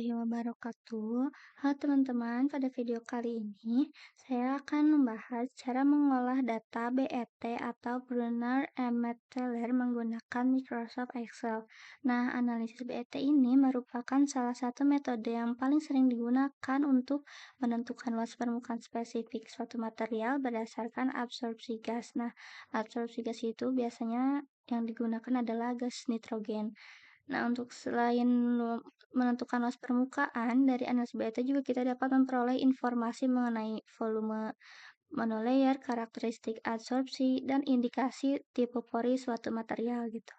warahmatullahi wabarakatuh. Halo teman-teman, pada video kali ini saya akan membahas cara mengolah data BET atau Brunner Emmet Teller menggunakan Microsoft Excel. Nah, analisis BET ini merupakan salah satu metode yang paling sering digunakan untuk menentukan luas permukaan spesifik suatu material berdasarkan absorpsi gas. Nah, absorpsi gas itu biasanya yang digunakan adalah gas nitrogen. Nah, untuk selain menentukan luas permukaan, dari analisis BET juga kita dapat memperoleh informasi mengenai volume monolayer, karakteristik adsorpsi, dan indikasi tipe pori suatu material gitu.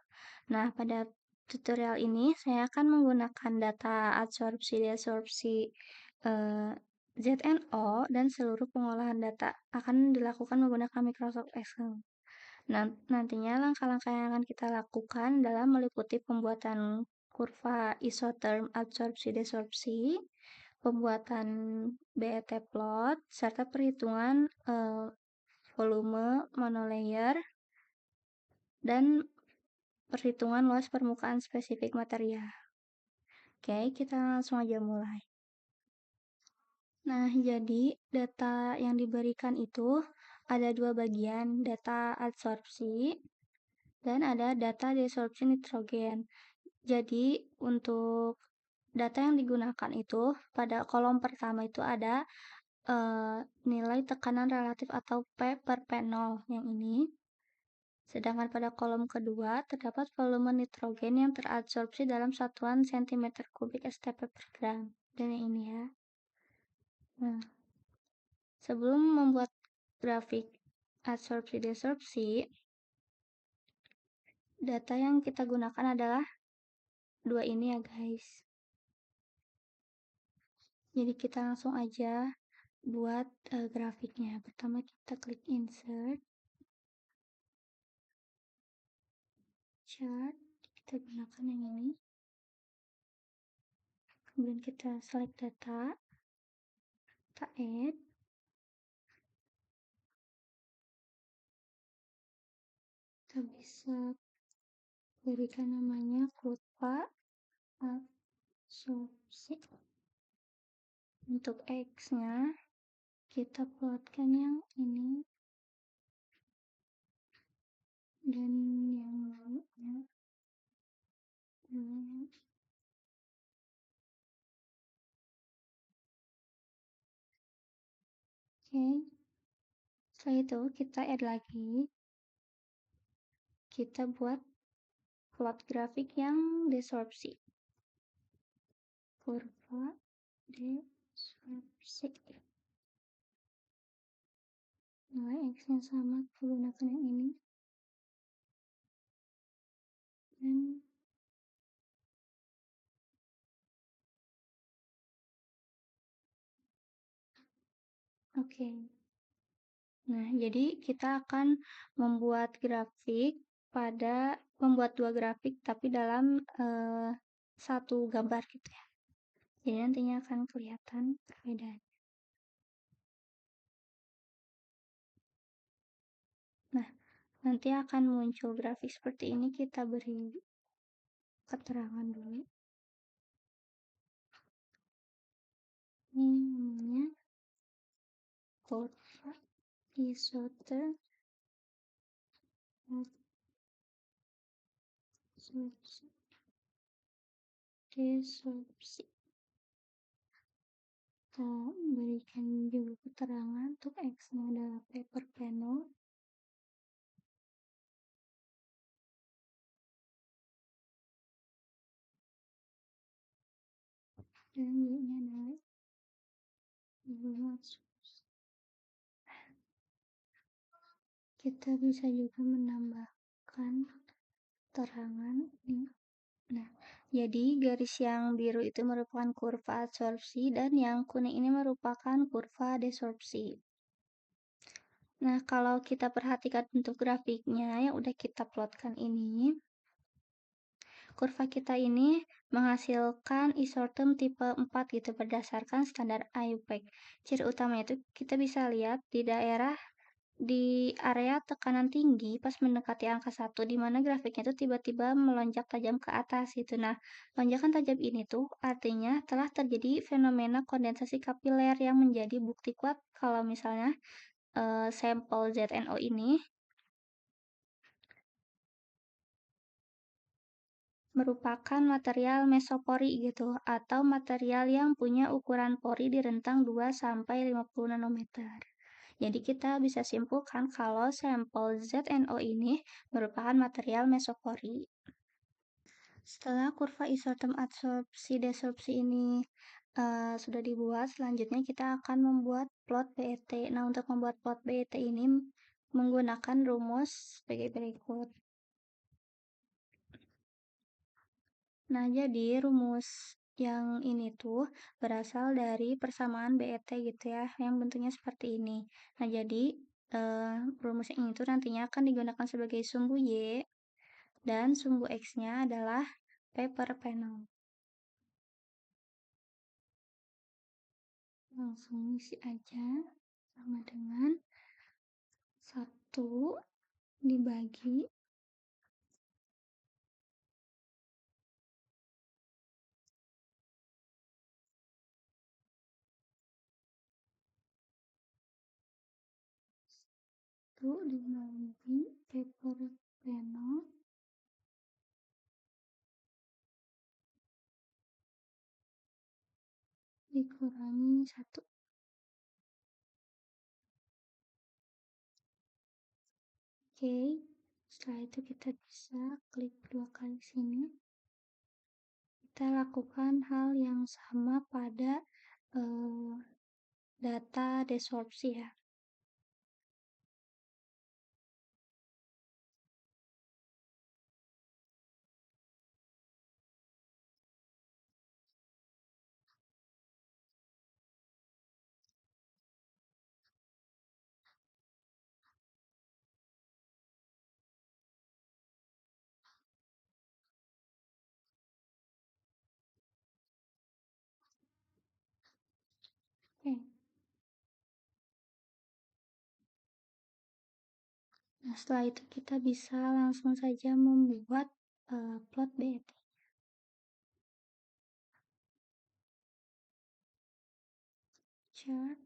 Nah, pada tutorial ini saya akan menggunakan data adsorpsi-desorpsi ZNO dan seluruh pengolahan data akan dilakukan menggunakan Microsoft Excel. Nah, nantinya langkah-langkah yang akan kita lakukan dalam meliputi pembuatan kurva isotherm absorpsi-desorpsi, pembuatan BET plot, serta perhitungan volume monolayer, dan perhitungan luas permukaan spesifik material. Oke, kita langsung aja mulai. Nah, jadi data yang diberikan itu ada dua bagian, data adsorpsi dan ada data desorpsi nitrogen. Jadi, untuk data yang digunakan itu, pada kolom pertama itu ada nilai tekanan relatif atau P per P0 yang ini. Sedangkan pada kolom kedua, terdapat volume nitrogen yang teradsorpsi dalam satuan cm kubik STP per gram. Dan yang ini ya. Nah, sebelum membuat grafik adsorpsi-desorpsi, data yang kita gunakan adalah dua ini ya guys. Jadi kita langsung aja buat grafiknya. Pertama kita klik insert, chart, kita gunakan yang ini. Kemudian kita select data, kita add, kita bisa berikan namanya kurva absorpsi. Untuk X-nya kita plotkan yang ini dan yang lainnya. Oke, setelah itu kita add lagi, kita buat plot grafik yang desorpsi, kurva desorpsi. Nilai X-nya sama, gunakan yang ini. Dan oke. Nah, jadi kita akan membuat dua grafik tapi dalam satu gambar gitu ya. Jadi nantinya akan kelihatan perbedaannya. Nah, nanti akan muncul grafik seperti ini, kita beri keterangan dulu. Ini namanya kurva isotherm desorpsi. Kita berikan juga keterangan untuk X-nya adalah P per P0. Dan Y-nya adalah kita bisa juga menambahkan keterangan ini. Nah, jadi garis yang biru itu merupakan kurva adsorpsi dan yang kuning ini merupakan kurva desorpsi. Nah, kalau kita perhatikan bentuk grafiknya yang udah kita plotkan ini, kurva kita ini menghasilkan isotherm tipe 4 gitu berdasarkan standar IUPAC. Ciri utamanya itu kita bisa lihat di daerah di area tekanan tinggi pas mendekati angka 1 di mana grafiknya itu tiba-tiba melonjak tajam ke atas gitu. Nah, lonjakan tajam ini tuh artinya telah terjadi fenomena kondensasi kapiler yang menjadi bukti kuat kalau misalnya sampel ZNO ini merupakan material mesopori gitu atau material yang punya ukuran pori di rentang 2 sampai 50 nanometer. Jadi kita bisa simpulkan kalau sampel ZNO ini merupakan material mesopori. Setelah kurva isoterm adsorpsi desorpsi ini sudah dibuat, selanjutnya kita akan membuat plot BET. Nah, untuk membuat plot BET ini menggunakan rumus sebagai berikut. Nah, jadi rumus yang ini tuh berasal dari persamaan BET gitu ya, yang bentuknya seperti ini. Nah, jadi rumus yang ini tuh nantinya akan digunakan sebagai sumbu Y dan sumbu X-nya adalah P per panel. Langsung isi aja sama dengan 1 dibagi 1 dibagi paper panel dikurangi 1. Oke, setelah itu kita bisa klik 2 kali sini. Kita lakukan hal yang sama pada data desorpsi ya. Oke. Nah, setelah itu kita bisa langsung saja membuat plot BET. Chart.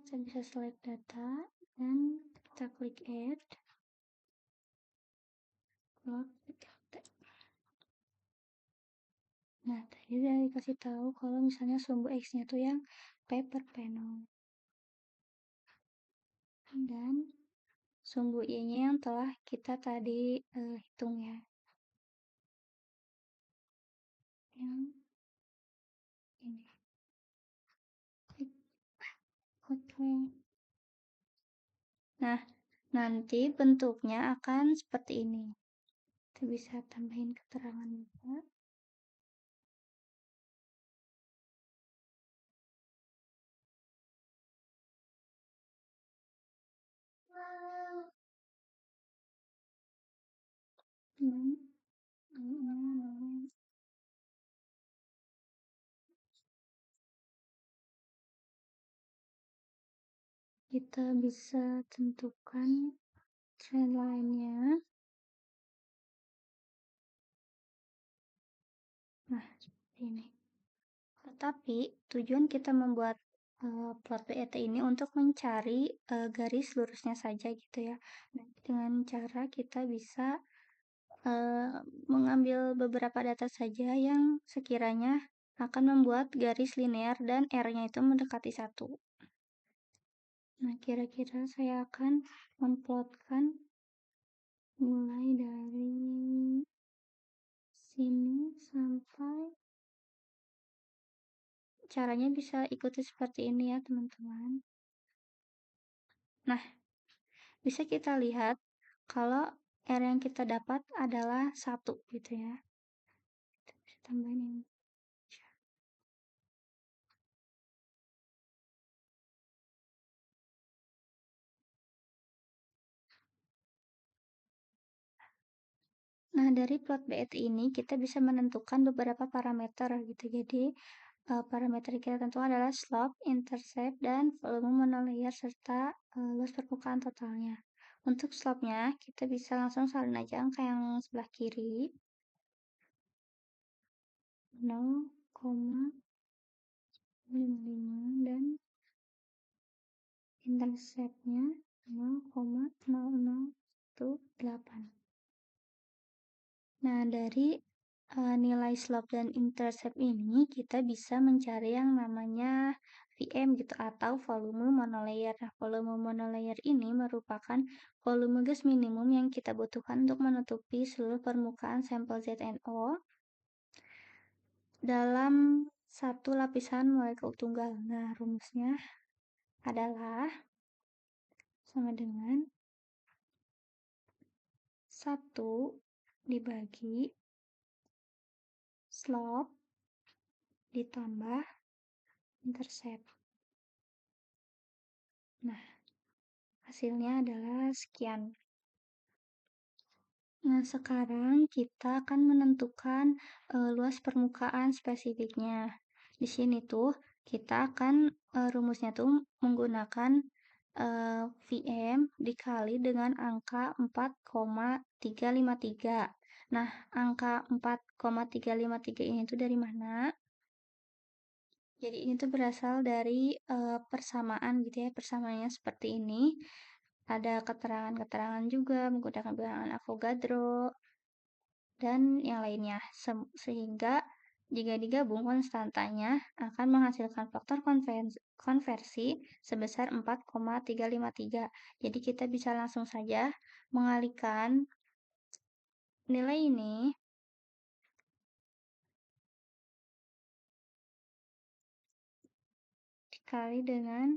Kita bisa select data dan kita klik add plot BET. Nah, tadi udah dikasih tahu kalau misalnya sumbu X-nya tuh yang paper panel. Dan sumbu Y-nya yang telah kita tadi hitung ya. Yang ini. Klik. Oke. Nah, nanti bentuknya akan seperti ini. Kita bisa tambahin keterangan juga. Kita bisa tentukan trendline-nya. Nah, seperti ini. Tetapi tujuan kita membuat plot BET ini untuk mencari garis lurusnya saja gitu ya. Nah, dengan cara kita bisa mengambil beberapa data saja yang sekiranya akan membuat garis linear dan R-nya itu mendekati 1. Nah, kira-kira saya akan memplotkan mulai dari sini sampai caranya bisa ikuti seperti ini ya, teman-teman. Nah, bisa kita lihat kalau R yang kita dapat adalah 1 gitu ya. Kita bisa tambahin ini. Nah, dari plot BET ini kita bisa menentukan beberapa parameter gitu. Jadi, parameter yang kita tentukan adalah slope, intercept, dan volume monolayer serta luas permukaan totalnya. Untuk slope-nya, kita bisa langsung salin aja angka yang sebelah kiri, 0,55 dan intercept-nya 0,0018. Nah, dari nilai slope dan intercept ini kita bisa mencari yang namanya VM gitu atau volume monolayer. Nah, volume monolayer ini merupakan volume gas minimum yang kita butuhkan untuk menutupi seluruh permukaan sampel ZNO dalam satu lapisan molekul tunggal. Nah, rumusnya adalah sama dengan 1 dibagi slope ditambah intercept. Nah, hasilnya adalah sekian. Nah, sekarang kita akan menentukan luas permukaan spesifiknya. Di sini tuh kita akan rumusnya tuh menggunakan VM dikali dengan angka 4,353. Nah, angka 4,353 ini tuh dari mana? Jadi ini tuh berasal dari persamaan gitu ya, persamaannya seperti ini. Ada keterangan-keterangan juga menggunakan bilangan Avogadro dan yang lainnya. Sehingga jika digabung konstantanya akan menghasilkan faktor konversi sebesar 4,353. Jadi kita bisa langsung saja mengalihkan nilai ini dikali dengan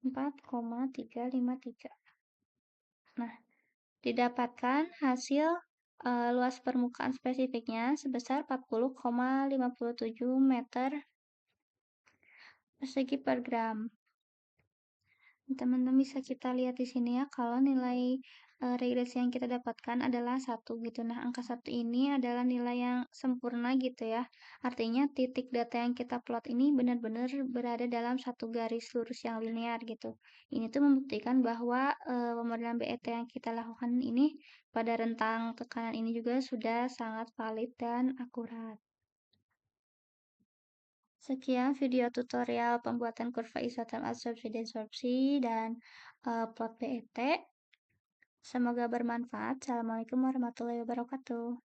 4,353. Nah, didapatkan hasil luas permukaan spesifiknya sebesar 40,57 meter persegi per gram. Teman-teman bisa kita lihat di sini ya, kalau nilai regresi yang kita dapatkan adalah 1 gitu. Nah, angka 1 ini adalah nilai yang sempurna gitu ya. Artinya titik data yang kita plot ini benar-benar berada dalam satu garis lurus yang linear gitu. Ini tuh membuktikan bahwa pemodelan BET yang kita lakukan ini pada rentang tekanan ini juga sudah sangat valid dan akurat. Sekian video tutorial pembuatan kurva isoterm absorpsi desorpsi dan plot PET. Semoga bermanfaat. Assalamualaikum warahmatullahi wabarakatuh.